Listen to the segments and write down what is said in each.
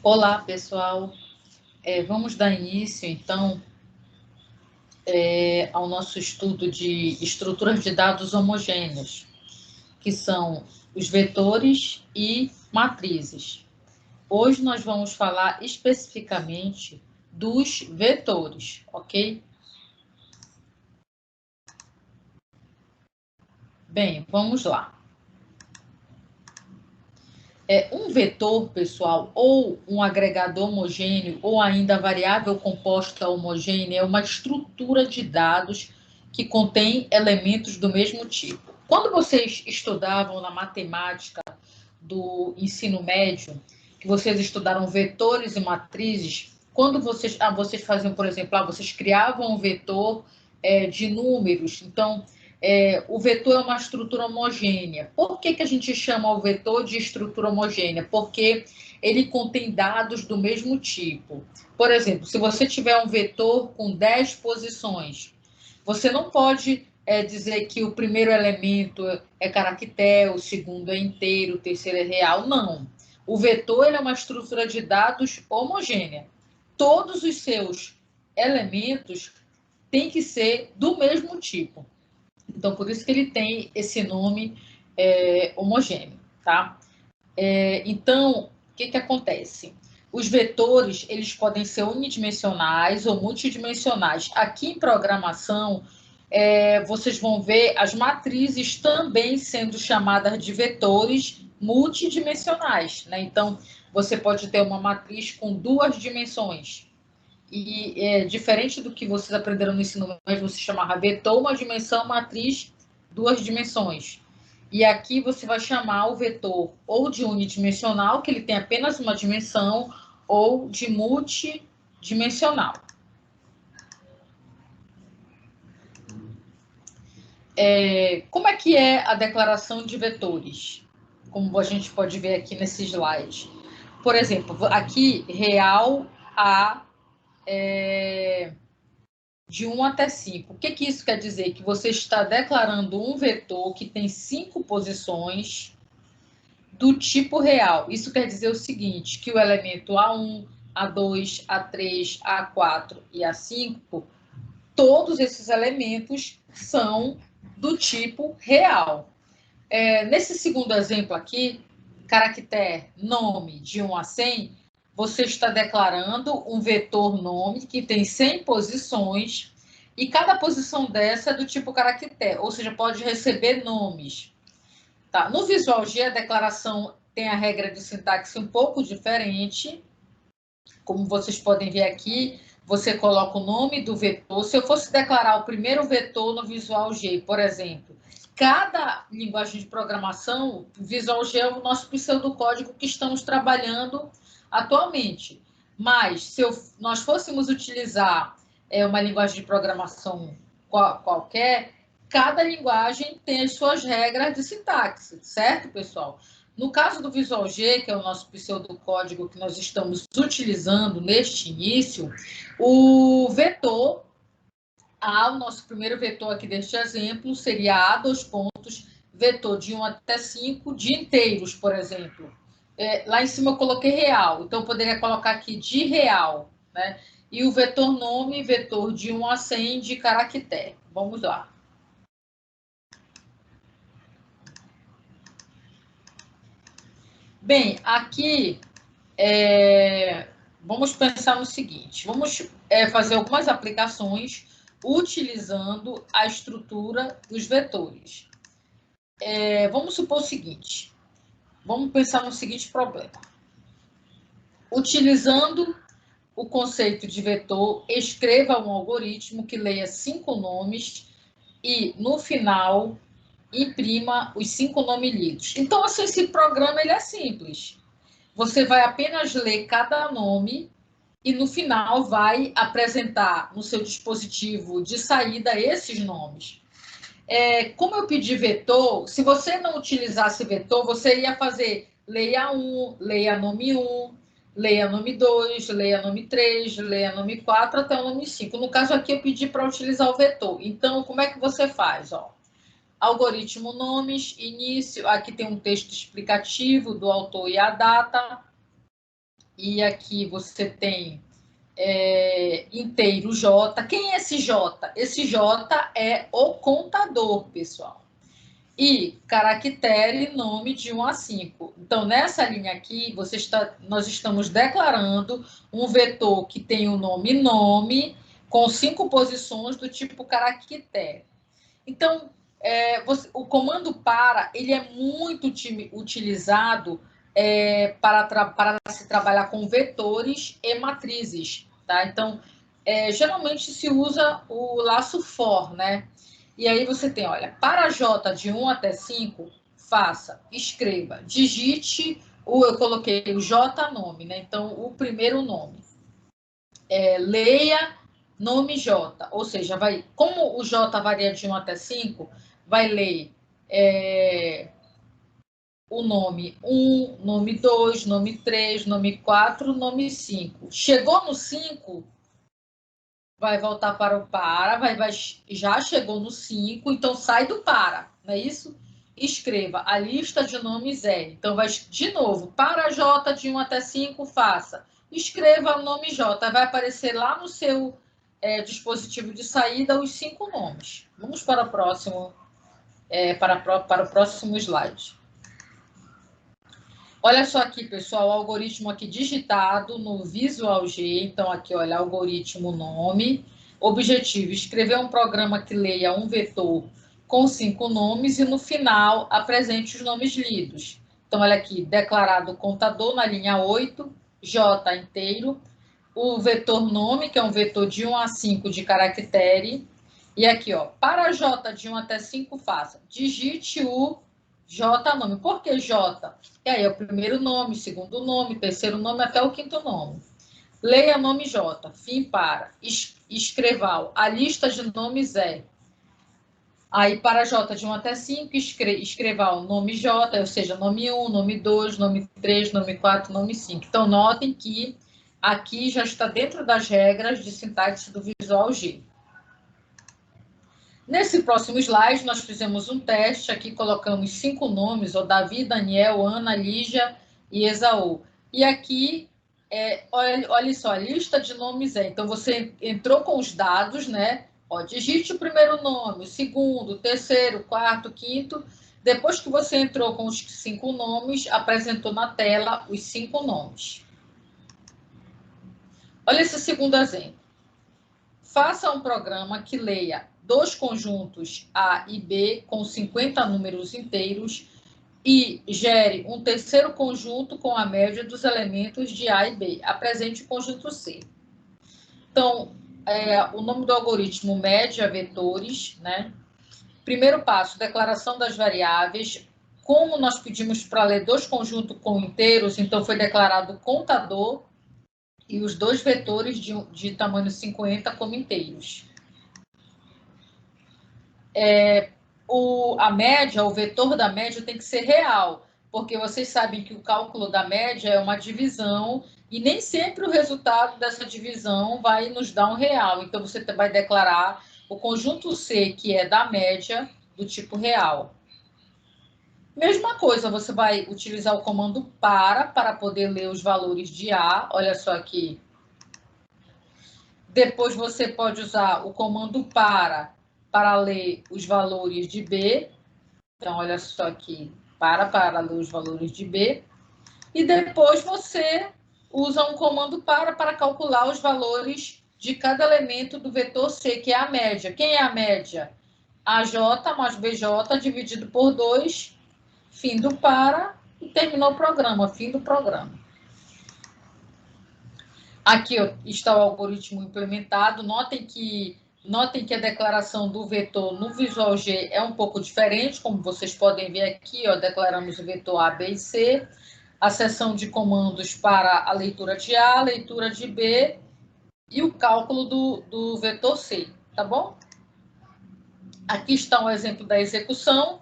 Olá, pessoal. Vamos dar início, então, ao nosso estudo de estruturas de dados homogêneos, que são os vetores e matrizes. Hoje nós vamos falar especificamente dos vetores, ok? Bem, vamos lá. Um vetor, pessoal, ou um agregador homogêneo, ou ainda variável composta homogênea, é uma estrutura de dados que contém elementos do mesmo tipo. Quando vocês estudavam na matemática do ensino médio, que vocês estudaram vetores e matrizes, quando vocês faziam, por exemplo, vocês criavam um vetor de números, então o vetor é uma estrutura homogênea. Por que a gente chama o vetor de estrutura homogênea? Porque ele contém dados do mesmo tipo. Por exemplo, se você tiver um vetor com 10 posições, você não pode dizer que o primeiro elemento é caractere, o segundo é inteiro, o terceiro é real. Não. O vetor ele é uma estrutura de dados homogênea. Todos os seus elementos têm que ser do mesmo tipo. Então, por isso que ele tem esse nome homogêneo, tá? Então, o que acontece? Os vetores, eles podem ser unidimensionais ou multidimensionais. Aqui em programação, vocês vão ver as matrizes também sendo chamadas de vetores multidimensionais, né? Então, você pode ter uma matriz com 2 dimensões. E diferente do que vocês aprenderam no ensino médio, você chamava vetor, uma dimensão, matriz, 2 dimensões. E aqui você vai chamar o vetor ou de unidimensional, que ele tem apenas uma dimensão, ou de multidimensional. Como é que é a declaração de vetores? Como a gente pode ver aqui nesse slide. Por exemplo, aqui, real a de 1 até 5. O que isso quer dizer? Que você está declarando um vetor que tem 5 posições do tipo real. Isso quer dizer o seguinte, que o elemento A1, A2, A3, A4 e A5, todos esses elementos são do tipo real. Nesse segundo exemplo aqui, caractere nome de 1 a 100, você está declarando um vetor nome que tem 100 posições e cada posição dessa é do tipo caractere, ou seja, pode receber nomes. Tá? No Visual G, a declaração tem a regra de sintaxe um pouco diferente. Como vocês podem ver aqui, você coloca o nome do vetor. Se eu fosse declarar o primeiro vetor no Visual G, por exemplo, cada linguagem de programação, Visual G é o nosso pseudocódigo que estamos trabalhando atualmente. Mas, se nós fôssemos utilizar uma linguagem de programação qualquer, cada linguagem tem as suas regras de sintaxe, certo, pessoal? No caso do Visual G, que é o nosso pseudocódigo que nós estamos utilizando neste início, o vetor o nosso primeiro vetor aqui deste exemplo seria A, dois pontos, vetor de 1 até 5, de inteiros, por exemplo. Lá em cima eu coloquei real, então eu poderia colocar aqui de real, né? E o vetor nome, vetor de 1 a 100 de caractere. Vamos lá. Bem, aqui vamos pensar no seguinte, vamos fazer algumas aplicações utilizando a estrutura dos vetores. Vamos supor o seguinte, vamos pensar no seguinte problema. Utilizando o conceito de vetor, escreva um algoritmo que leia 5 nomes e, no final, imprima os 5 nomes lidos. Então, assim, esse programa ele é simples. Você vai apenas ler cada nome e, no final, vai apresentar no seu dispositivo de saída esses nomes. Como eu pedi vetor, se você não utilizasse vetor, você ia fazer leia 1, leia nome 1, leia nome 2, leia nome 3, leia nome 4, até o nome 5. No caso aqui, eu pedi para utilizar o vetor. Então, como é que você faz? Algoritmo nomes, início, aqui tem um texto explicativo do autor e a data. e aqui você tem inteiro J. Quem é esse J? Esse J é o contador, pessoal. E caractere nome de 1 a 5. Então, nessa linha aqui, nós estamos declarando um vetor que tem o nome, com 5 posições do tipo caractere. Então, o comando para, ele é muito utilizado para se trabalhar com vetores e matrizes, tá? Então, geralmente se usa o laço for, né? E aí você tem, olha, para J de 1 até 5, escreva, digite, eu coloquei o J nome, né? Então, o primeiro nome. Leia nome J, ou seja, como o J varia de 1 até 5, vai ler o nome 1, nome 2, nome 3, nome 4, nome 5. Chegou no 5, vai voltar para o já chegou no 5, então sai do para, não é isso? Escreva a lista de nomes R. Então, vai de novo, para J de 1 até 5, escreva o nome J. Vai aparecer lá no seu dispositivo de saída os 5 nomes. Vamos para o próximo, para o próximo slide. Olha só aqui, pessoal, o algoritmo aqui digitado no Visual G. Então, aqui, olha, algoritmo nome. Objetivo, escrever um programa que leia um vetor com 5 nomes e, no final, apresente os nomes lidos. Então, olha aqui, declarado contador na linha 8, J inteiro, o vetor nome, que é um vetor de 1 a 5 de caractere, e aqui, ó, para J de 1 até 5, digite o J nome. Por que J? E aí é o primeiro nome, segundo nome, terceiro nome, até o quinto nome. Leia nome J, fim para. Escreva a lista de nomes Aí, para J de 1 até 5, escreva o nome J, ou seja, nome 1, nome 2, nome 3, nome 4, nome 5. Então, notem que aqui já está dentro das regras de sintaxe do Visual G. Nesse próximo slide, nós fizemos um teste. Aqui colocamos 5 nomes, o Davi, Daniel, Ana, Lígia e Esaú. E aqui, olha só, a lista de nomes Então, você entrou com os dados, né? Digite o primeiro nome, o segundo, o terceiro, o quarto, o quinto. Depois que você entrou com os 5 nomes, apresentou na tela os 5 nomes. Olha esse segundo exemplo. Faça um programa que leia 2 conjuntos A e B com 50 números inteiros e gere um terceiro conjunto com a média dos elementos de A e B. Apresente o conjunto C. Então, o nome do algoritmo média vetores, né? Primeiro passo, declaração das variáveis. Como nós pedimos para ler 2 conjuntos com inteiros, então foi declarado contador e os 2 vetores de tamanho 50 como inteiros. A média, o vetor da média tem que ser real, porque vocês sabem que o cálculo da média é uma divisão e nem sempre o resultado dessa divisão vai nos dar um real. Então, você vai declarar o conjunto C, que é da média, do tipo real. Mesma coisa, você vai utilizar o comando para poder ler os valores de A. Olha só aqui. Depois, você pode usar o comando para ler os valores de B. Então, olha só aqui, para ler os valores de B. E depois você usa um comando para calcular os valores de cada elemento do vetor C, que é a média. Quem é a média? AJ mais BJ dividido por 2, fim do para, e terminou o programa, fim do programa. Aqui está o algoritmo implementado. Notem que a declaração do vetor no Visual G é um pouco diferente, como vocês podem ver aqui, declaramos o vetor A, B e C, a seção de comandos para a leitura de A, leitura de B e o cálculo do vetor C, tá bom? Aqui está um exemplo da execução.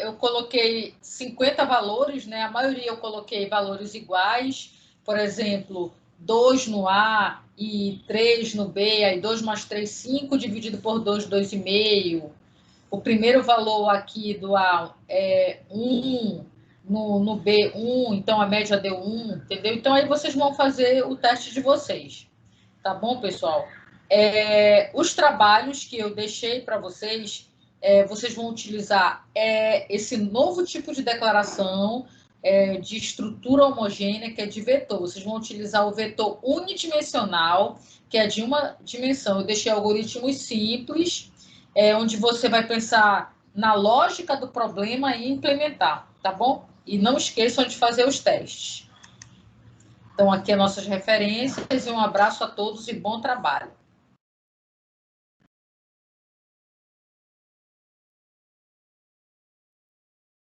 Eu coloquei 50 valores, né? A maioria eu coloquei valores iguais, por exemplo, 2 no A e 3 no B, aí 2 mais 3, 5, dividido por 2, 2,5. O primeiro valor aqui do A é 1, no B1, então a média deu 1, entendeu? Então aí vocês vão fazer o teste de vocês, tá bom, pessoal? Os trabalhos que eu deixei para vocês, vocês vão utilizar esse novo tipo de declaração de estrutura homogênea, que é de vetor. Vocês vão utilizar o vetor unidimensional, que é de uma dimensão. Eu deixei algoritmos simples, onde você vai pensar na lógica do problema e implementar, tá bom? E não esqueçam de fazer os testes. Então, aqui as nossas referências e um abraço a todos e bom trabalho.